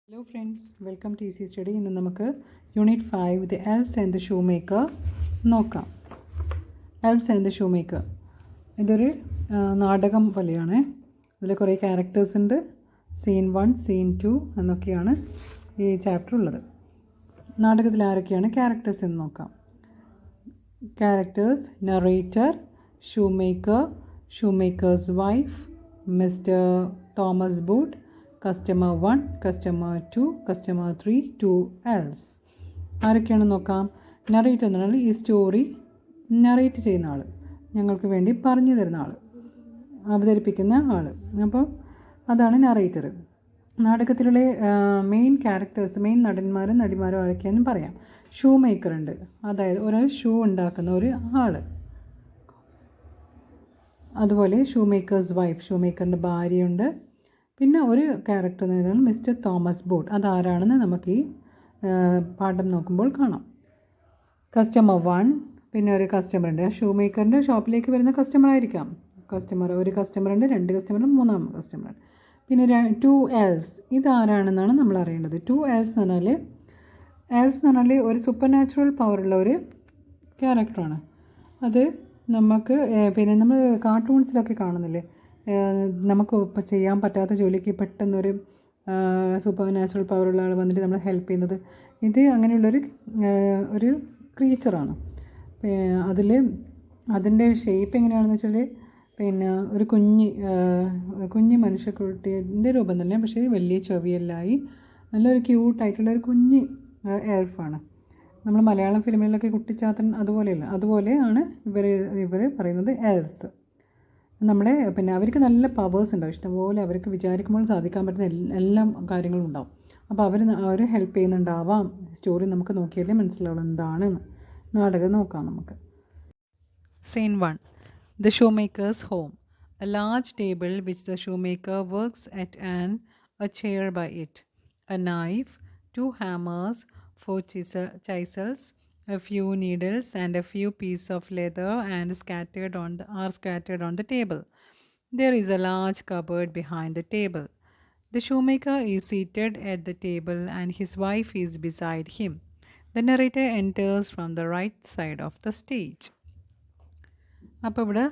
Hello friends, welcome to easy study. ഇന്ന് നമുക്ക് unit 5 the elves and the shoe maker നോക്കാം. Elves and the shoe maker ഇതൊരു നാടകം പോലെയാണ്. ഇതിൽ കുറേ ക്യാരക്ടേഴ്സ് ഉണ്ട്. സീൻ 1, സീൻ 2 എന്നൊക്കെയാണ് ഈ ചാപ്റ്റർ ഉള്ളത്. നാടകത്തിൽ ആരൊക്കെയാണ് ക്യാരക്ടേഴ്സ് എന്ന് നോക്കാം. Characters: narrator, shoe maker, shoe maker's wife, mister Thomas Boot, customer 1, customer 2, customer 3, 2 elves. ആരൊക്കെയാണെന്ന് നോക്കാം. നറേറ്റർ എന്ന് പറഞ്ഞാൽ ഈ സ്റ്റോറി നറേറ്റ് ചെയ്യുന്ന ആൾ, ഞങ്ങൾക്ക് വേണ്ടി പറഞ്ഞു തരുന്ന ആൾ, അവതരിപ്പിക്കുന്ന ആൾ. അപ്പോൾ അതാണ് നറേറ്റർ. നാടകത്തിലുള്ള മെയിൻ ക്യാരക്ടേഴ്സ്, മെയിൻ നടന്മാരും നടിമാരും ആരൊക്കെയാണെന്ന് പറയാം. ഷൂ മേക്കർ ഉണ്ട്, അതായത് ഒരു ഷൂ ഉണ്ടാക്കുന്ന ഒരു ആൾ. അതുപോലെ ഷൂ മേക്കേഴ്സ് വൈഫ്, ഷൂ മേക്കറിൻ്റെ ഭാര്യയുണ്ട്. പിന്നെ ഒരു ക്യാരക്ടർ എന്ന് പറയുന്നത് മിസ്റ്റർ തോമസ് ബോട്ട്. അതാരാണെന്ന് നമുക്ക് ഈ പാഠം നോക്കുമ്പോൾ കാണാം. കസ്റ്റമർ 1, പിന്നെ ഒരു കസ്റ്റമർ ഉണ്ട്. ഷൂ മേക്കറിൻ്റെ ഷോപ്പിലേക്ക് വരുന്ന കസ്റ്റമർ ആയിരിക്കാം. ഒരു കസ്റ്റമർ ഉണ്ട്, 2 കസ്റ്റമർ, 3 കസ്റ്റമർ. പിന്നെ 2 എൽസ്. ഇതാരാണെന്നാണ് നമ്മൾ അറിയേണ്ടത്. 2 എൽസ് എന്ന് പറഞ്ഞാൽ ഒരു സൂപ്പർ നാച്ചുറൽ പവറുള്ള ഒരു ക്യാരക്ടറാണ്. അത് നമുക്ക് പിന്നെ നമ്മൾ കാർട്ടൂൺസിലൊക്കെ കാണുന്നില്ലേ, നമുക്ക് ഇപ്പോൾ ചെയ്യാൻ പറ്റാത്ത ജോലിക്ക് പെട്ടെന്നൊരു സൂപ്പർ നാച്ചുറൽ പവറുള്ള ആൾ വന്നിട്ട് നമ്മളെ ഹെൽപ്പ് ചെയ്യുന്നത്. ഇത് അങ്ങനെയുള്ളൊരു ക്രീച്ചറാണ്. അതിൻ്റെ ഷേപ്പ് എങ്ങനെയാണെന്ന് വെച്ചാൽ പിന്നെ ഒരു കുഞ്ഞ് മനുഷ്യക്കുട്ടിൻ്റെ രൂപം തന്നെ, പക്ഷേ വലിയ ചെവിയെല്ലായി നല്ലൊരു ക്യൂട്ടായിട്ടുള്ളൊരു കുഞ്ഞ് എൽഫാണ്. നമ്മൾ മലയാളം ഫിലിമിലൊക്കെ കുട്ടിച്ചാത്തൻ അതുപോലെയാണ് ഇവർ പറയുന്നത് എൽസ്. പിന്നെ അവർക്ക് നല്ല പവേഴ്സ് ഉണ്ടാവും, ഇഷ്ടംപോലെ അവർക്ക് വിചാരിക്കുമ്പോൾ സാധിക്കാൻ പറ്റുന്ന എല്ലാ കാര്യങ്ങളും ഉണ്ടാവും. അപ്പോൾ അവർ ഹെൽപ്പ് ചെയ്യുന്നുണ്ടാവാം. സ്റ്റോറി നമുക്ക് നോക്കിയാലേ മനസ്സിലാവുള്ളൂ എന്താണെന്ന്. നാടകം നോക്കാം നമുക്ക്. Scene 1, the shoe maker's home. A large table which the shoe maker works at and a chair by it. A knife, 2 hammers, 4 chisels, a few needles and a few pieces of leather are scattered on the table. There is a large cupboard behind the table. The shoemaker is seated at the table and his wife is beside him. The narrator enters from the right side of the stage. അപ്പോൾ ഇവിടെ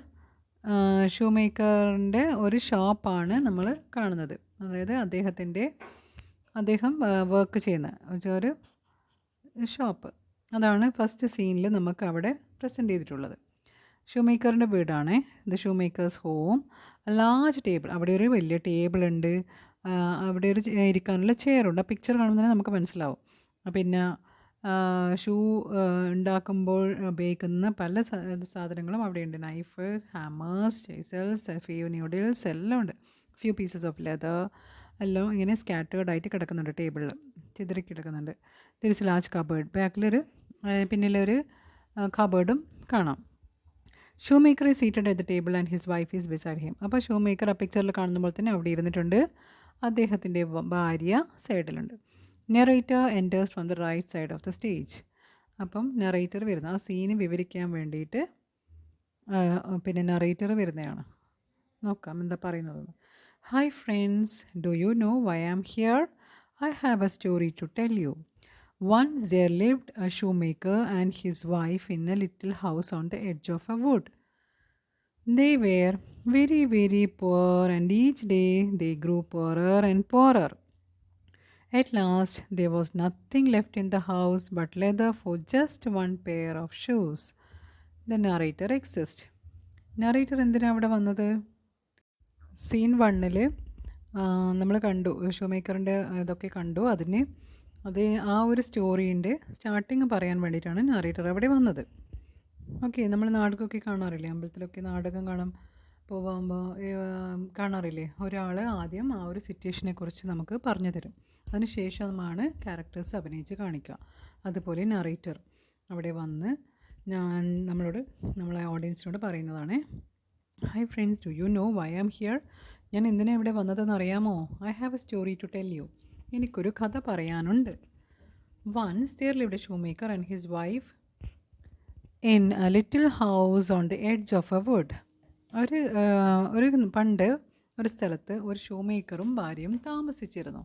shoe മേക്കറിൻ്റെ ഒരു ഷോപ്പാണ് നമ്മൾ കാണുന്നത്. അതായത് അദ്ദേഹം work ചെയ്യുന്ന ഒരു ഷോപ്പ്. അതാണ് ഫസ്റ്റ് സീനിൽ നമുക്ക് അവിടെ പ്രസൻറ്റ് ചെയ്തിട്ടുള്ളത്. ഷൂ മേക്കറിൻ്റെ വീടാണ്. The shoe maker's home. Large table, അവിടെ ഒരു വലിയ ടേബിളുണ്ട്, അവിടെ ഒരു ഇരിക്കാനുള്ള ചെയറുണ്ട്. ആ പിക്ചർ കാണുമ്പോൾ തന്നെ നമുക്ക് മനസ്സിലാവും. പിന്നെ ഷൂ ഉണ്ടാക്കുമ്പോൾ ഉപയോഗിക്കുന്ന പല സാധനങ്ങളും അവിടെയുണ്ട്. നൈഫ്, ഹാമേഴ്സ്, ചൈസൽസ്, ഫ്യൂ ന്യൂഡിൽസ് എല്ലാം ഉണ്ട്. ഫ്യൂ പീസസ് ഓഫ് ലെതർ എല്ലാം ഇങ്ങനെ സ്കാറ്റേർഡ് ആയിട്ട് കിടക്കുന്നുണ്ട്, ടേബിളിൽ ചിതറി കിടക്കുന്നുണ്ട്. തിരിച്ച് ലാർജ് കബേർഡ്, പിന്നിലൊരു കബേർഡും കാണാം. Shoe maker is seated at the table and his wife is beside him. അപ്പോൾ ഷൂ മേക്കർ ആ പിക്ചറിൽ കാണുന്ന പോലെ തന്നെ അവിടെ ഇരുന്നിട്ടുണ്ട്. അദ്ദേഹത്തിൻ്റെ ഭാര്യ സൈഡിലുണ്ട്. Narrator enters from the right side of the stage. അപ്പം നെറേറ്റർ വരുന്ന ആ സീന് വിവരിക്കാൻ വേണ്ടിയിട്ട് പിന്നെ നെറേറ്റർ വരുന്നതാണ്. നോക്കാം എന്താ പറയുന്നത്. Hi friends, do you know why I'm here? I have a story to tell you. Once there lived a shoemaker and his wife in a little house on the edge of a wood. They were very, very poor, and each day they grew poorer and poorer. At last, there was nothing left in the house but leather for just one pair of shoes. The narrator exists. Narrator എന്തിനാണ് അവിടെ വന്നത്? Scene 1 നമ്മൾ കണ്ടു, shoe മേക്കറിൻ്റെ ഇതൊക്കെ കണ്ടു. ആ ഒരു സ്റ്റോറീൻ്റെ starting പറയാൻ വേണ്ടിയിട്ടാണ് നാരേറ്റർ അവിടെ വന്നത്. ഓക്കെ, നമ്മൾ നാടകമൊക്കെ കാണാറില്ലേ, അമ്പലത്തിലൊക്കെ നാടകം പോകുമ്പോൾ കാണാറില്ലേ, ഒരാൾ ആദ്യം ആ ഒരു സിറ്റുവേഷനെക്കുറിച്ച് നമുക്ക് പറഞ്ഞു തരും. അതിനുശേഷമാണ് ക്യാരക്ടേഴ്സ് അഭിനയിച്ച് കാണിക്കുക. അതുപോലെ നറേറ്റർ അവിടെ വന്ന് നമ്മളെ ഓഡിയൻസിനോട് പറയുന്നതാണ്. Hi friends, do you know why am here? ഞാൻ എന്തിനാണ് ഇവിടെ വന്നതെന്ന് അറിയാമോ? I have a story to tell you. എനിക്കൊരു കഥ പറയാനുണ്ട്. Once there lived a shoe maker and his wife in a little house on the edge of a wood. പണ്ട് ഒരു സ്ഥലത്ത് ഒരു ഷൂ മേക്കറും ഭാര്യയും താമസിച്ചിരുന്നു.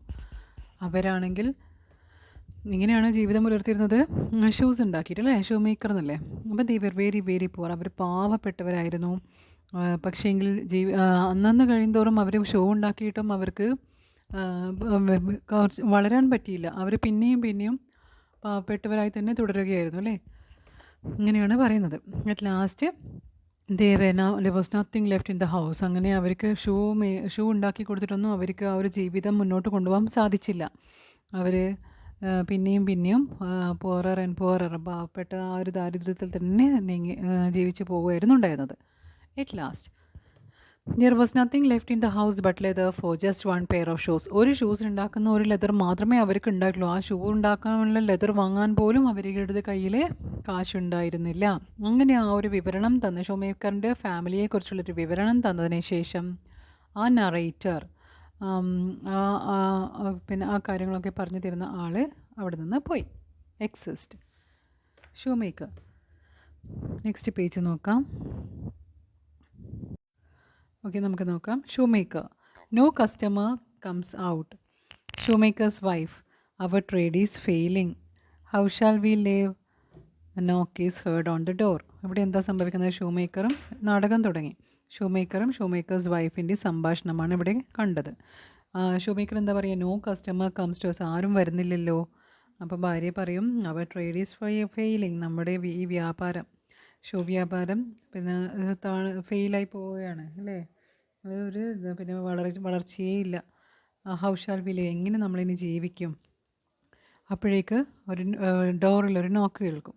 അവരാണെങ്കിൽ ഇങ്ങനെയാണ് ജീവിതം പുലർത്തിയിരുന്നത്. ഷൂസ് ഉണ്ടാക്കിയിട്ടല്ലേ, ഷൂ മേക്കർ എന്നല്ലേ. അപ്പോൾ they were very very poor, അവർ പാവപ്പെട്ടവരായിരുന്നു. പക്ഷേങ്കിൽ അന്നന്ന് കഴിയുന്തോറും അവർ ഷൂ ഉണ്ടാക്കിയിട്ടും അവർക്ക് കുറച്ച് വളരാൻ പറ്റിയില്ല. അവർ പിന്നെയും പിന്നെയും പാവപ്പെട്ടവരായി തന്നെ തുടരുകയായിരുന്നു അല്ലേ. ഇങ്ങനെയാണ് പറയുന്നത്. At last there was nothing left in the house. അങ്ങനെ അവർക്ക് ഷൂ ഉണ്ടാക്കി കൊടുത്തിട്ടൊന്നും അവർക്ക് ആ ഒരു ജീവിതം മുന്നോട്ട് കൊണ്ടുപോകാൻ സാധിച്ചില്ല. അവർ പിന്നെയും പിന്നെയും പുവറർ ആൻഡ് പുവറർ, പാവപ്പെട്ട ആ ഒരു ദാരിദ്ര്യത്തിൽ തന്നെ ജീവിച്ചു പോവുകയായിരുന്നു ഉണ്ടായിരുന്നത്. At last there was nothing left in the house but leather for just one pair of shoes. ഒരു ഷൂസ് ഉണ്ടാക്കുന്ന ഒരു ലെതർ മാത്രമേ അവർക്ക് ഉണ്ടായിട്ടുള്ളൂ. ആ ഷൂ ഉണ്ടാക്കാനുള്ള ലെതർ വാങ്ങാൻ പോലും അവരുടെ കയ്യിൽ കാശുണ്ടായിരുന്നില്ല. അങ്ങനെ ആ ഒരു വിവരണം തന്ന ഷൂമേക്കറിൻ്റെ ഫാമിലിയെക്കുറിച്ചുള്ളൊരു വിവരണം തന്നതിന് ശേഷം ആ നറേറ്റർ, പിന്നെ ആ കാര്യങ്ങളൊക്കെ പറഞ്ഞു തരുന്ന ആൾ അവിടെ നിന്ന് പോയി. Exist shoemaker. നെക്സ്റ്റ് പേജ് നോക്കാം. ഓക്കെ, നമുക്ക് നോക്കാം. Shoemaker. No customer comes out. Shoemaker's wife. Our trade is failing. How shall we live? Knock is heard on the door. ഇവിടെ എന്താ സംഭവിക്കുന്നത്? ഷൂമേക്കറും നാടകം തുടങ്ങി. ഷൂമേക്കറും ഷൂമേക്കേഴ്സ് വൈഫിൻ്റെ സംഭാഷണമാണ് ഇവിടെ കണ്ടത്. ഷൂമേക്കർ എന്താ പറയുക? No customer comes to us. ആരും വരുന്നില്ലല്ലോ. അപ്പോൾ ഭാര്യ പറയും അവർ ട്രേഡ് ഈസ് ഫെയിലിംഗ്. നമ്മുടെ ഈ വ്യാപാരം, ഷൂ വ്യാപാരം പിന്നെ ഫെയിലായി പോവുകയാണ് അല്ലേ. അതൊരു പിന്നെ വളർച്ചയേ ഇല്ല. How shall we live? എങ്ങനെ നമ്മളിനി ജീവിക്കും? അപ്പോഴേക്ക് ഒരു ഡോറിലൊരു നോക്ക് കേൾക്കും.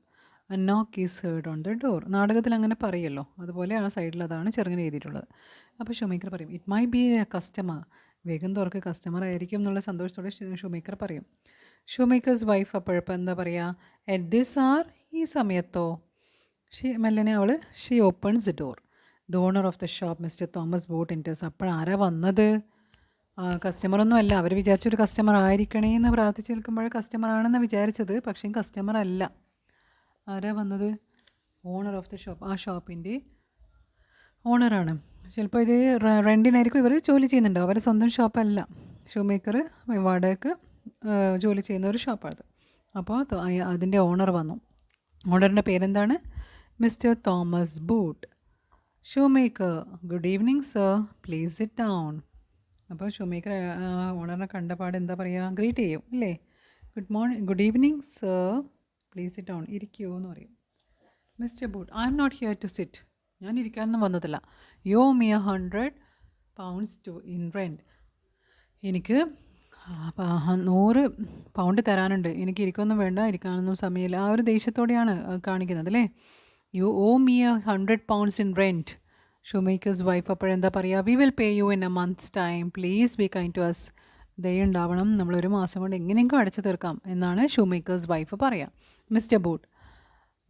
നോക്ക് is heard on the door. നാടകത്തിൽ അങ്ങനെ പറയല്ലോ, അതുപോലെ ആ സൈഡിൽ അതാണ് ചെറുങ്ങനെ എഴുതിയിട്ടുള്ളത്. അപ്പോൾ ഷൂമേക്കർ പറയും it my B A customer. വേഗം തുറക്ക്, കസ്റ്റമർ ആയിരിക്കും എന്നുള്ള സന്തോഷത്തോടെ ഷൂമേക്കർ പറയും. ഷൂമേക്കേഴ്സ് വൈഫ് അപ്പോഴപ്പോൾ എന്താ പറയുക? അറ്റ് ദിസ് ആർ, ഈ സമയത്തോ? മെല്ലനെ അവൾ she opens the door. The owner of the shop mister Thomas Boot enters. അപ്പോഴാരാ വന്നത്? കസ്റ്റമറൊന്നും അല്ല. അവർ വിചാരിച്ചൊരു കസ്റ്റമർ ആയിരിക്കണേ എന്ന് പ്രാർത്ഥിച്ച് നിൽക്കുമ്പോൾ കസ്റ്റമറാണെന്ന് വിചാരിച്ചത്, പക്ഷേ കസ്റ്റമർ അല്ല. ആരാ വന്നത്? Owner of the shop. ആ ഷോപ്പിൻ്റെ ഓണറാണ്. ചിലപ്പോൾ ഇത് റെൻറ്റിനായിരിക്കും ഇവർ ജോലി ചെയ്യുന്നുണ്ടോ. അവരുടെ സ്വന്തം ഷോപ്പല്ല. ഷൂമേക്കർ വാടകയ്ക്ക് ജോലി ചെയ്യുന്ന ഒരു ഷോപ്പാണ്. അപ്പോൾ അതിൻ്റെ ഓണർ വന്നു. ഓണറിൻ്റെ പേരെന്താണ്? Mister Thomas Boot. Shoemaker. Good evening sir, please sit down. അപ്പോൾ ഷൂമേക്കർ ഓണറിനെ കണ്ടപാട് എന്താ പറയുക? ഗ്രീറ്റ് ചെയ്യും അല്ലേ. Good evening sir, please sit down. ഇരിക്കുമോ എന്ന് പറയും. Mister Boot. I am not here to sit. ഞാൻ ഇരിക്കാനൊന്നും വന്നതല്ല. You owe me 100 pounds to in rent. എനിക്ക് 100 പൗണ്ട് തരാനുണ്ട്. എനിക്ക് ഇരിക്കൊന്നും വേണ്ട, ഇരിക്കാനൊന്നും സമയമില്ല. ആ ഒരു ദേഷ്യത്തോടെയാണ് കാണിക്കുന്നത് അല്ലേ. You owe me 100 pounds in rent. Shoemaker's wife അപ്പോഴെന്താ പറയുക? We will pay you in a month's time, please be kind to us. ദയ ഉണ്ടാവണം, നമ്മളൊരു മാസം കൊണ്ട് എങ്ങനെയെങ്കിലും അടച്ചു തീർക്കാം എന്നാണ് ഷൂമേക്കേഴ്സ് വൈഫ് പറയുക. Mister Boot.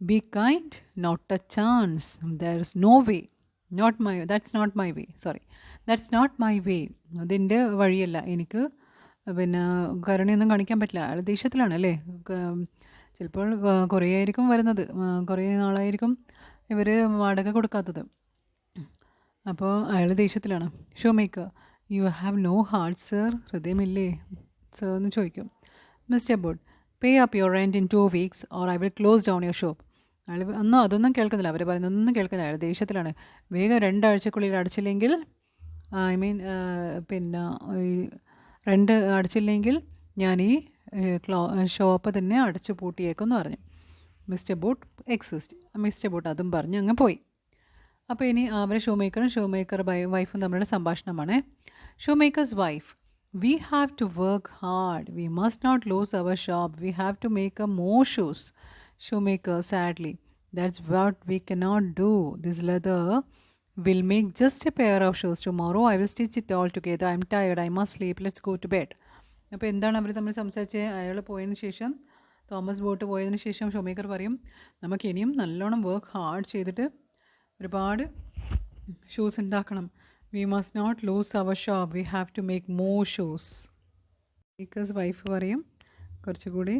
Be kind, not a chance, there is no way, that's not my way, sorry, that's not my way. അതിൻ്റെ വഴിയല്ല. എനിക്ക് പിന്നെ കരുണയൊന്നും കാണിക്കാൻ പറ്റില്ല. അയാൾ ദേഷ്യത്തിലാണ് അല്ലേ. ചിലപ്പോൾ കുറേ ആയിരിക്കും വരുന്നത്, കുറേ നാളായിരിക്കും ഇവർ വാടക കൊടുക്കാത്തത്. അപ്പോൾ അയാൾ ദേഷ്യത്തിലാണ്. Shoemaker. You have no heart sir. ഹൃദയമില്ലേ സർ എന്ന് ചോദിക്കും. Mister Boot. Pay up your rent in 2 weeks or I will close down your shop. അയാൾ അതൊന്നും കേൾക്കുന്നില്ല. അവർ പറയുന്നതൊന്നും കേൾക്കുന്നില്ല. അയാൾ ദേഷ്യത്തിലാണ്. വേഗം 2 ആഴ്ചക്കുള്ളിൽ അടച്ചില്ലെങ്കിൽ, ഐ മീൻ പിന്നെ ഈ റെൻറ്റ് അടച്ചില്ലെങ്കിൽ ഞാൻ ഈ ഷോപ്പ് തന്നെ അടച്ചു പൂട്ടിയേക്കെന്ന് പറഞ്ഞു. മിസ്റ്റർ ബൂട്ട് അതും പറഞ്ഞ് അങ്ങ് പോയി. അപ്പോൾ ഇനി അവരെ ഷൂമേക്കർ വൈഫും തമ്മിലുള്ള സംഭാഷണമാണ്. Shoemaker's wife. We have to work hard. We must not lose our shop. We have to make a more shoes. Shoemaker sadly. That's what we cannot do. This leather will make just a pair of shoes. Tomorrow I will stitch it all together. I am tired. I must sleep. Let's go to bed. അപ്പോൾ എന്താണ് അവർ തമ്മിൽ സംസാരിച്ചത്? അയാൾ പോയതിന് ശേഷം, Thomas boat പോയതിന് ശേഷം shoemaker പറയും നമുക്ക് ഇനിയും നല്ലോണം വർക്ക് ഹാർഡ് ചെയ്തിട്ട് ഒരുപാട് ഷൂസ് ഉണ്ടാക്കണം. We must not lose our shop. We have to make more shoes. Shoemaker's wife പറയും കുറച്ചുകൂടി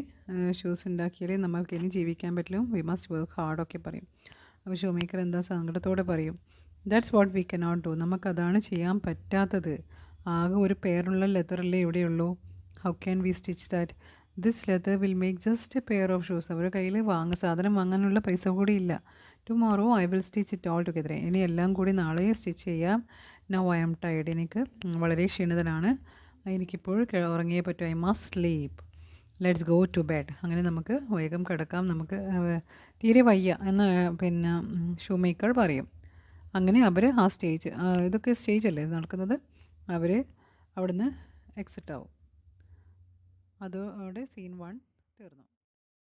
ഷൂസ് ഉണ്ടാക്കിയാലേ നമ്മൾക്ക് ഇനി ജീവിക്കാൻ പറ്റുള്ളൂ. വി മസ്റ്റ് വർക്ക് ഹാർഡൊക്കെ പറയും. അപ്പോൾ ഷൂമേക്കർ എന്താ സങ്കടത്തോടെ പറയും that's what we cannot do. നമുക്കതാണ് ചെയ്യാൻ പറ്റാത്തത്. ആകെ ഒരു പേരുള്ള ലെതറല്ലേ ഇവിടെയുള്ളൂ. How can we stitch that? This leather will make just a pair of shoes. അവരുടെ കയ്യിൽ സാധനം വാങ്ങാനുള്ള പൈസ കൂടി ഇല്ല. Tomorrow I will stitch it all together. ഇനി എല്ലാം കൂടി നാളെ സ്റ്റിച്ച് ചെയ്യാം. Now I am tired. എനിക്ക് വളരെ ക്ഷീണിതനാണ്. എനിക്കിപ്പോൾ ഉറങ്ങിയേ പറ്റൂ. I must sleep. Let's go to bed. അങ്ങനെ നമുക്ക് വേഗം കിടക്കാം, നമുക്ക് തീരെ വയ്യ എന്ന് പിന്നെ ഷൂ മേക്കർ പറയും. അങ്ങനെ അവർ ആ സ്റ്റേജ്, ഇതൊക്കെ സ്റ്റേജല്ലേ നടക്കുന്നത്, അവർ അവിടുന്ന് എക്സിറ്റ് ആവും. അതോടെ സീൻ 1 തീർന്നു.